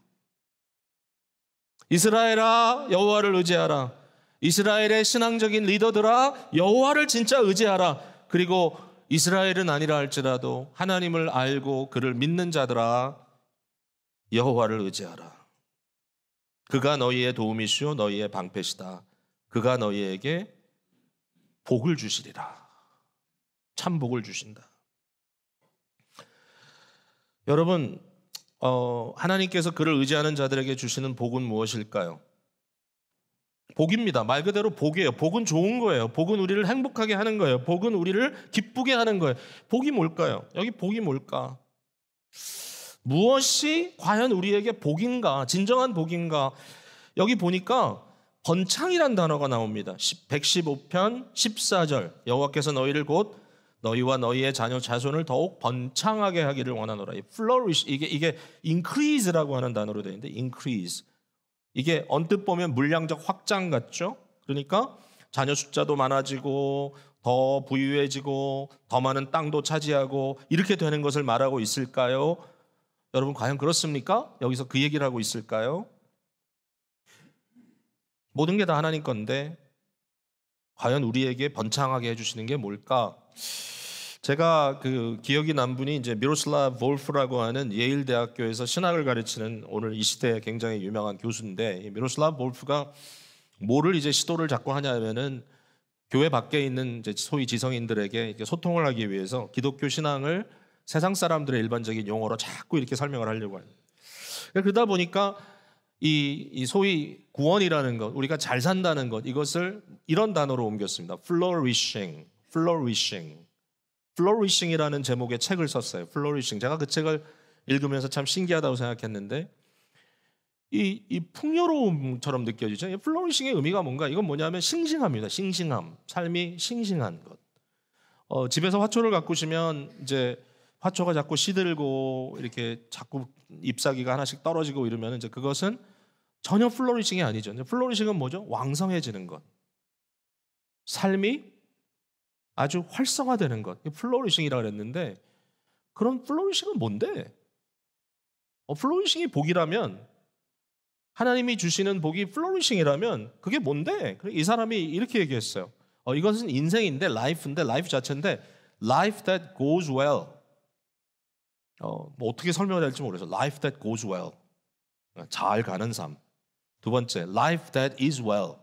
이스라엘아 여호와를 의지하라. 이스라엘의 신앙적인 리더들아 여호와를 진짜 의지하라. 그리고 이스라엘은 아니라 할지라도 하나님을 알고 그를 믿는 자들아 여호와를 의지하라. 그가 너희의 도움이시오 너희의 방패시다. 그가 너희에게 복을 주시리라. 참 복을 주신다. 여러분, 하나님께서 그를 의지하는 자들에게 주시는 복은 무엇일까요? 복입니다. 말 그대로 복이에요. 복은 좋은 거예요. 복은 우리를 행복하게 하는 거예요. 복은 우리를 기쁘게 하는 거예요. 복이 뭘까요? 여기 복이 뭘까? 무엇이 과연 우리에게 복인가? 진정한 복인가? 여기 보니까 번창이란 단어가 나옵니다. 115편 14절 여호와께서 너희를 곧 너희와 너희의 자녀 자손을 더욱 번창하게 하기를 원하노라. flourish 이게 increase라고 하는 단어로 되어 있는데 increase 이게 언뜻 보면 물량적 확장 같죠? 그러니까 자녀 숫자도 많아지고 더 부유해지고 더 많은 땅도 차지하고 이렇게 되는 것을 말하고 있을까요? 여러분 과연 그렇습니까? 여기서 그 얘기를 하고 있을까요? 모든 게 다 하나님 건데 과연 우리에게 번창하게 해주시는 게 뭘까? 제가 그 기억이 난 분이 이제 미로슬라브 볼프라고 하는 예일 대학교에서 신학을 가르치는 오늘 이 시대에 굉장히 유명한 교수인데, 미로슬라브 볼프가 뭐를 이제 시도를 자꾸 하냐면은 교회 밖에 있는 이제 소위 지성인들에게 이렇게 소통을 하기 위해서 기독교 신앙을 세상 사람들의 일반적인 용어로 자꾸 이렇게 설명을 하려고 해요. 그러다 보니까 이 소위 구원이라는 것, 우리가 잘 산다는 것, 이것을 이런 단어로 옮겼습니다. flourishing, flourishing. flourishing이라는 제목의 책을 썼어요. flourishing. 제가 그 책을 읽으면서 참 신기하다고 생각했는데 이 풍요로움처럼 느껴지죠. flourishing의 의미가 뭔가? 이건 뭐냐면 싱싱합니다. 싱싱함. 삶이 싱싱한 것. 집에서 화초를 가꾸시면 이제 화초가 자꾸 시들고 이렇게 자꾸 잎사귀가 하나씩 떨어지고 이러면 이제 그것은 전혀 플로리싱이 아니죠. 플로리싱은 뭐죠? 왕성해지는 것. 삶이 아주 활성화되는 것. 플로리싱이라고 그랬는데 그런 플로리싱은 뭔데? 플로리싱이 복이라면 하나님이 주시는 복이 플로리싱이라면 그게 뭔데? 이 사람이 이렇게 얘기했어요. 이것은 인생인데 라이프인데 라이프 자체인데 life that goes well. 뭐 어떻게 설명해야 될지 모르겠어요. Life that goes well. 잘 가는 삶. 두 번째, life that is well.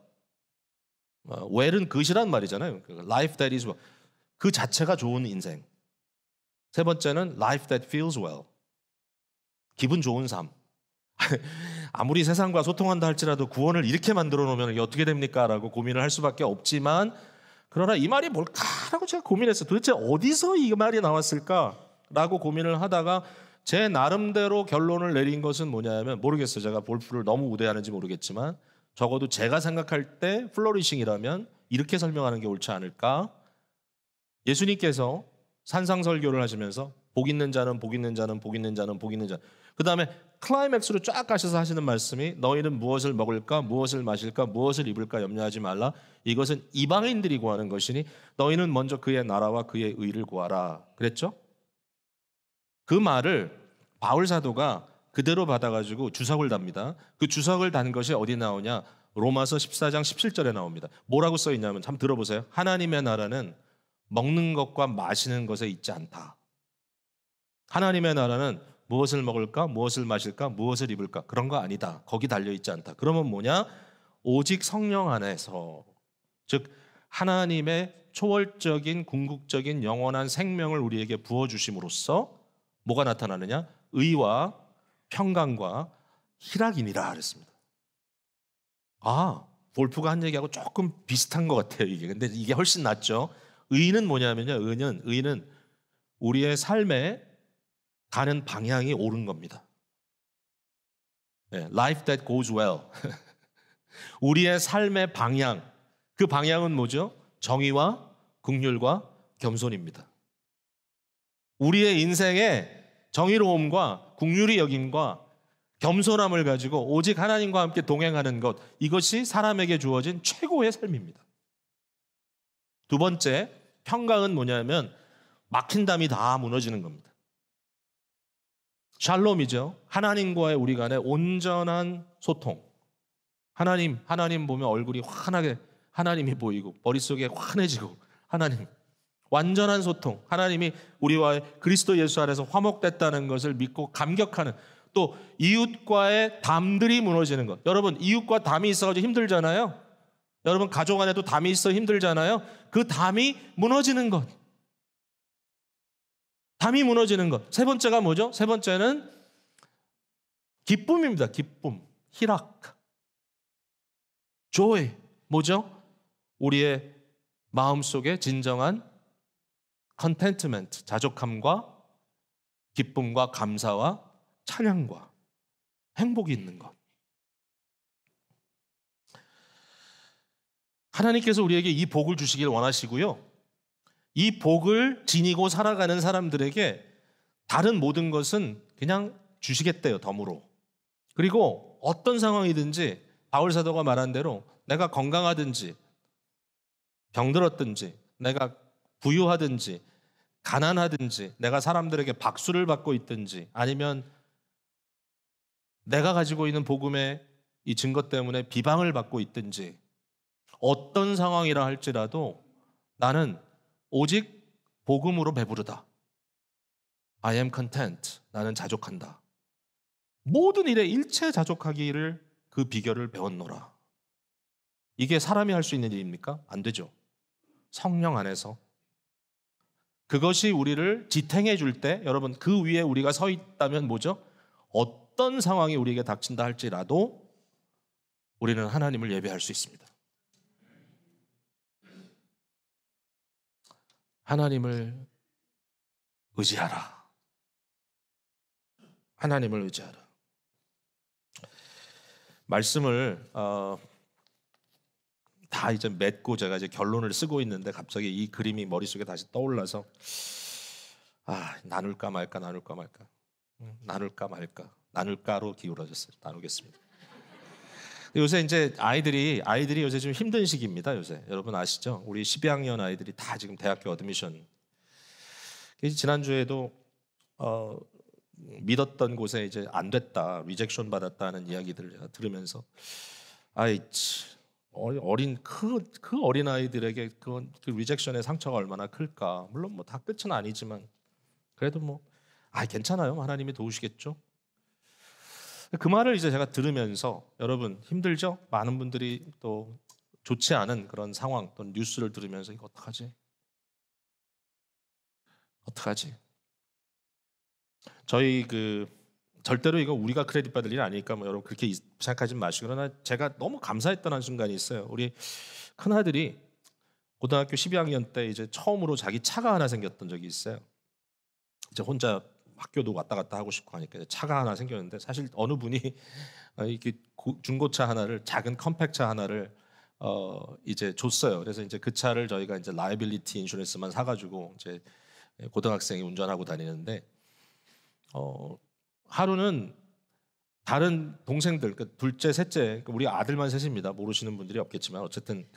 well은 그것이란 말이잖아요. Life that is well. 그 자체가 좋은 인생. 세 번째는 life that feels well. 기분 좋은 삶. 아무리 세상과 소통한다 할지라도 구원을 이렇게 만들어 놓으면 이게 어떻게 됩니까? 라고 고민을 할 수밖에 없지만 그러나 이 말이 뭘까라고 제가 고민했어요. 도대체 어디서 이 말이 나왔을까? 라고 고민을 하다가 제 나름대로 결론을 내린 것은 뭐냐면 모르겠어요. 제가 볼프를 너무 우대하는지 모르겠지만 적어도 제가 생각할 때 플로리싱이라면 이렇게 설명하는 게 옳지 않을까? 예수님께서 산상설교를 하시면서 복 있는 자는 복 있는 자는 복 있는 자는 복 있는 자. 그 다음에 클라이맥스로 쫙 가셔서 하시는 말씀이 너희는 무엇을 먹을까 무엇을 마실까 무엇을 입을까 염려하지 말라. 이것은 이방인들이 구하는 것이니 너희는 먼저 그의 나라와 그의 의를 구하라. 그랬죠? 그 말을 바울 사도가 그대로 받아가지고 주석을 답니다. 그 주석을 단 것이 어디 나오냐? 로마서 14장 17절에 나옵니다. 뭐라고 써 있냐면 한번 들어보세요. 하나님의 나라는 먹는 것과 마시는 것에 있지 않다. 하나님의 나라는 무엇을 먹을까? 무엇을 마실까? 무엇을 입을까? 그런 거 아니다. 거기 달려있지 않다. 그러면 뭐냐? 오직 성령 안에서, 즉 하나님의 초월적인 궁극적인 영원한 생명을 우리에게 부어주심으로써 뭐가 나타나느냐? 의와 평강과 희락이니라 그랬습니다. 볼프가 한 얘기하고 조금 비슷한 것 같아요. 이게. 근데 이게 훨씬 낫죠. 의는 뭐냐면요. 의는 우리의 삶에 가는 방향이 옳은 겁니다. Life that goes well. 우리의 삶의 방향, 그 방향은 뭐죠? 정의와 긍휼과 겸손입니다. 우리의 인생에 정의로움과 긍휼히 여김과 겸손함을 가지고 오직 하나님과 함께 동행하는 것, 이것이 사람에게 주어진 최고의 삶입니다. 두 번째, 평강은 뭐냐면 막힌 담이 다 무너지는 겁니다. 샬롬이죠. 하나님과의 우리 간의 온전한 소통. 하나님 보면 얼굴이 환하게 하나님이 보이고 머릿속에 환해지고 하나님. 완전한 소통. 하나님이 우리와의 그리스도 예수 안에서 화목됐다는 것을 믿고 감격하는, 또 이웃과의 담들이 무너지는 것. 여러분, 이웃과 담이 있어가지고 힘들잖아요. 여러분, 가족 안에도 담이 있어 힘들잖아요. 그 담이 무너지는 것. 담이 무너지는 것. 세 번째가 뭐죠? 세 번째는 기쁨입니다. 기쁨, 희락, joy. 뭐죠? 우리의 마음속에 진정한 contentment, 자족함과 기쁨과 감사와 찬양과 행복이 있는 것. 하나님께서 우리에게 이 복을 주시길 원하시고요. 이 복을 지니고 살아가는 사람들에게 다른 모든 것은 그냥 주시겠대요, 덤으로. 그리고 어떤 상황이든지 바울 사도가 말한 대로 내가 건강하든지 병들었든지 내가 부유하든지 가난하든지 내가 사람들에게 박수를 받고 있든지 아니면 내가 가지고 있는 복음의 이 증거 때문에 비방을 받고 있든지 어떤 상황이라 할지라도 나는 오직 복음으로 배부르다. I am content. 나는 자족한다. 모든 일에 일체 자족하기를 그 비결을 배웠노라. 이게 사람이 할 수 있는 일입니까? 안 되죠. 성령 안에서. 그것이 우리를 지탱해 줄 때 여러분 그 위에 우리가 서 있다면 뭐죠? 어떤 상황이 우리에게 닥친다 할지라도 우리는 하나님을 예배할 수 있습니다. 하나님을 의지하라. 하나님을 의지하라. 말씀을 다 이제 맺고 제가 이제 결론을 쓰고 있는데 갑자기 이 그림이 머릿속에 다시 떠올라서 나눌까 말까 나눌까로 기울어졌어요. 나누겠습니다. 요새 이제 아이들이 요새 좀 힘든 시기입니다. 요새 여러분 아시죠? 우리 12학년 아이들이 다 지금 대학교 어드미션. 지난주에도 믿었던 곳에 이제 안 됐다, 리젝션 받았다는 이야기들을 제가 들으면서 어린 그 어린 아이들에게 그 리젝션의 상처가 얼마나 클까. 물론 뭐 다 끝은 아니지만 그래도 괜찮아요. 하나님이 도우시겠죠. 그 말을 이제 제가 들으면서 여러분 힘들죠? 많은 분들이 또 좋지 않은 그런 상황 또 뉴스를 들으면서 이거 어떡하지? 저희 절대로 이거 우리가 크레딧 받을 일이 아니니까 여러분 그렇게 생각하지 마시고 그러나 제가 너무 감사했던 한 순간이 있어요. 우리 큰아들이 고등학교 12학년 때 이제 처음으로 자기 차가 하나 생겼던 적이 있어요. 이제 혼자 학교도 왔다 갔다 하고 싶고 하니까 차가 하나 생겼는데 사실 어느 분이 이렇게 중고차 하나를 작은 컴팩차 하나를 이제 줬어요. 그래서 이제 그 차를 저희가 이제 라이빌리티 인슈런스만 사가지고 이제 고등학생이 운전하고 다니는데 하루는 다른 동생들, 둘째, 셋째, 우리 아들만 셋입니다. 모르시는 분들이 없겠지만 어쨌든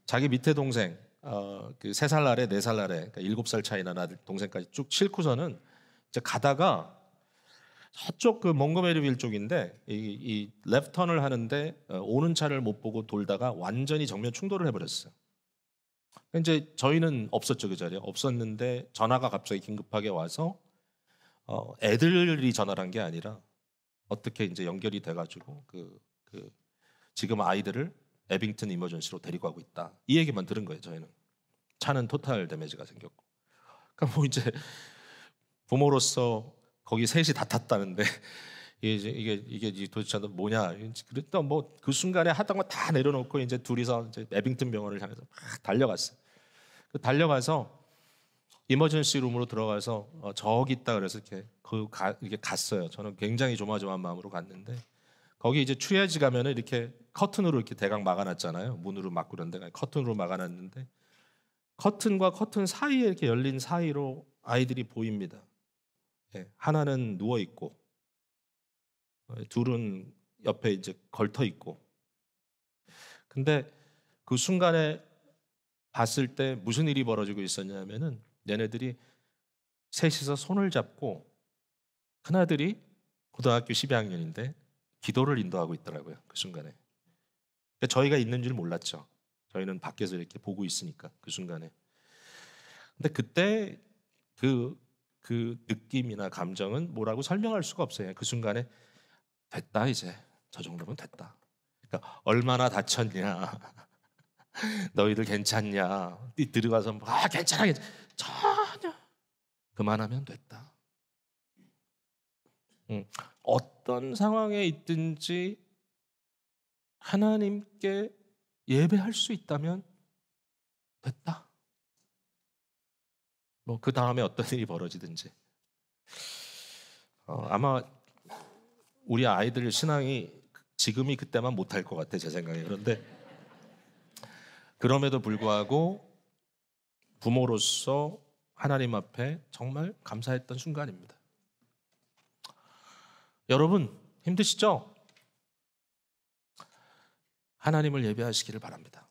자기 밑에 동생, 3살 아래, 4살 아래, 7살 차이 나는 아들 동생까지 쭉 싣고서는 이제 가다가 저쪽 몽고메리빌 쪽인데 이 레프트 턴을 하는데 오는 차를 못 보고 돌다가 완전히 정면 충돌을 해버렸어요. 이제 저희는 없었죠, 그 자리에. 없었는데 전화가 갑자기 긴급하게 와서 애들이 전화를 한 게 아니라 어떻게 이제 연결이 돼가지고 지금 아이들을 에빙턴 이머전시로 데리고 가고 있다. 이 얘기만 들은 거예요, 저희는. 차는 토탈 데미지가 생겼고. 그러니까 이제 부모로서 거기 셋이 다 탔다는데 이게 도대체 뭐냐? 그랬다 그 순간에 하던 거 다 내려놓고 이제 둘이서 이제 에빙턴 병원을 향해서 막 달려갔어요. 달려가서 이머전시 룸으로 들어가서 저기 있다 그래서 이렇게 갔어요. 저는 굉장히 조마조마한 마음으로 갔는데 거기 이제 트리아지 가면은 이렇게 커튼으로 이렇게 대강 막아놨잖아요. 문으로 막고 그런데 커튼으로 막아놨는데 커튼과 커튼 사이에 이렇게 열린 사이로 아이들이 보입니다. 하나는 누워 있고 둘은 옆에 이제 걸터 있고. 근데 그 순간에 봤을 때 무슨 일이 벌어지고 있었냐면은 얘네들이 셋이서 손을 잡고 큰아들이 고등학교 12학년인데 기도를 인도하고 있더라고요. 그 순간에. 그러니까 저희가 있는 줄 몰랐죠. 저희는 밖에서 이렇게 보고 있으니까 그 순간에. 근데 그때 그 느낌이나 감정은 뭐라고 설명할 수가 없어요. 그 순간에 됐다, 이제 저 정도면 됐다. 그러니까 얼마나 다쳤냐, 너희들 괜찮냐, 들어가서 괜찮아, 전혀 그만하면 됐다. 어떤 상황에 있든지 하나님께 예배할 수 있다면 됐다. 그 다음에 어떤 일이 벌어지든지. 아마 우리 아이들 신앙이 지금이 그때만 못할 것 같아, 제 생각에. 그런데 그럼에도 불구하고 부모로서 하나님 앞에 정말 감사했던 순간입니다. 여러분 힘드시죠? 하나님을 예배하시기를 바랍니다.